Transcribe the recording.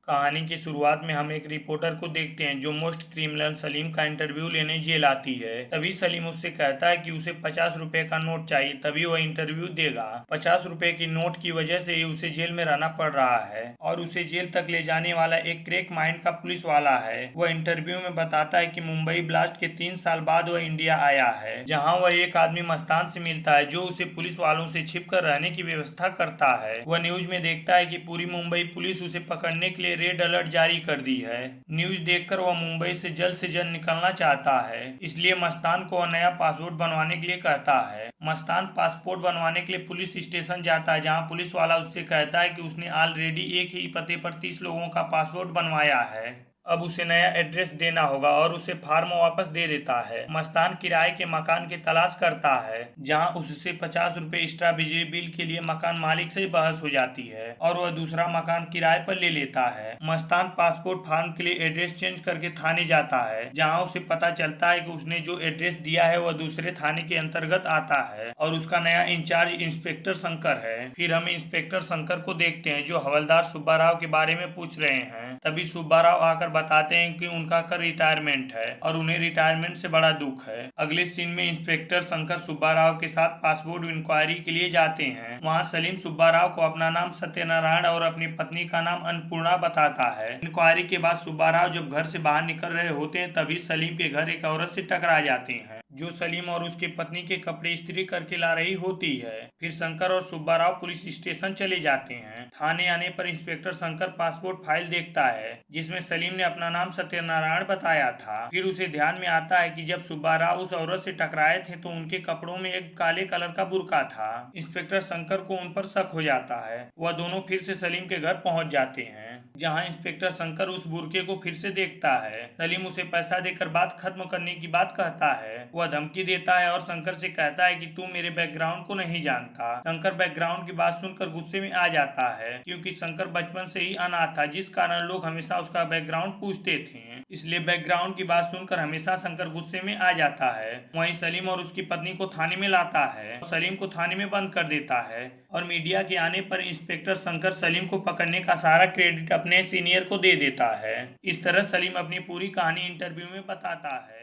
कहानी की शुरुआत में हम एक रिपोर्टर को देखते हैं जो मोस्ट क्रिमिनल सलीम का इंटरव्यू लेने जेल आती है। तभी सलीम उससे कहता है कि उसे 50 रुपए का नोट चाहिए, तभी वह इंटरव्यू देगा। 50 रुपए की नोट की वजह से ही उसे जेल में रहना पड़ रहा है और उसे जेल तक ले जाने वाला एक क्रैक माइंड का पुलिस वाला है। वह इंटरव्यू में बताता है कि मुंबई ब्लास्ट के 3 साल बाद वह इंडिया आया है, जहाँ वह एक आदमी मस्तान से मिलता है जो उसे पुलिस वालों से छिप कर रहने की व्यवस्था करता है। वह न्यूज में देखता है कि पूरी मुंबई पुलिस उसे पकड़ने के लिए रेड अलर्ट जारी कर दी है। न्यूज देखकर वह मुंबई से जल्द निकलना चाहता है, इसलिए मस्तान को वह नया पासपोर्ट बनवाने के लिए कहता है। मस्तान पासपोर्ट बनवाने के लिए पुलिस स्टेशन जाता है, जहां पुलिस वाला उससे कहता है कि उसने ऑलरेडी एक ही पते पर 30 लोगों का पासपोर्ट बनवाया है। अब उसे नया एड्रेस देना होगा और उसे फार्म वापस दे देता है। मस्तान किराए के मकान की तलाश करता है, जहां उससे 50 रुपए एक्स्ट्रा बिजली बिल के लिए मकान मालिक से बहस हो जाती है और वह दूसरा मकान किराए पर ले लेता है। मस्तान पासपोर्ट फार्म के लिए एड्रेस चेंज करके थाने जाता है, जहाँ उसे पता चलता है कि उसने जो एड्रेस दिया है वह दूसरे थाने के अंतर्गत आता है और उसका नया इंचार्ज इंस्पेक्टर शंकर है। फिर हम इंस्पेक्टर शंकर को देखते हैं जो हवलदार सुब्बा राव के बारे में पूछ रहे हैं। तभी सुब्बा राव आकर बताते हैं कि उनका कर रिटायरमेंट है और उन्हें रिटायरमेंट से बड़ा दुख है। अगले सीन में इंस्पेक्टर शंकर सुब्बा राव के साथ पासपोर्ट इंक्वायरी के लिए जाते हैं। वहाँ सलीम सुब्बा राव को अपना नाम सत्यनारायण और अपनी पत्नी का नाम अन्नपूर्णा बताता है। इंक्वायरी के बाद सुब्बा राव जब घर से बाहर निकल रहे होते हैं तभी सलीम के घर एक औरत से टकरा जाते हैं जो सलीम और उसके पत्नी के कपड़े इस्त्री करके ला रही होती है। फिर शंकर और सुब्बा राव पुलिस स्टेशन चले जाते हैं। थाने आने पर इंस्पेक्टर शंकर पासपोर्ट फाइल देखता है जिसमें सलीम ने अपना नाम सत्यनारायण बताया था। फिर उसे ध्यान में आता है कि जब सुब्बा राव उस औरत से टकराए थे तो उनके कपड़ों में एक काले कलर का बुर्का था। इंस्पेक्टर शंकर को उन पर शक हो जाता है। वह दोनों फिर से सलीम के घर पहुंच जाते हैं, जहां इंस्पेक्टर शंकर उस बुर्के को फिर से देखता है। सलीम उसे पैसा देकर बात खत्म करने की बात कहता है। वह धमकी देता है और शंकर से कहता है कि तू मेरे बैकग्राउंड को नहीं जानता। शंकर बैकग्राउंड की बात सुनकर गुस्से में आ जाता है, क्योंकि शंकर बचपन से ही अनाथ था, जिस कारण लोग हमेशा उसका बैकग्राउंड पूछते थे। इसलिए बैकग्राउंड की बात सुनकर हमेशा शंकर गुस्से में आ जाता है। वहीं सलीम और उसकी पत्नी को थाने में लाता है, सलीम को थाने में बंद कर देता है और मीडिया के आने पर इंस्पेक्टर शंकर सलीम को पकड़ने का सारा क्रेडिट अपने सीनियर को दे देता है। इस तरह सलीम अपनी पूरी कहानी इंटरव्यू में बताता है।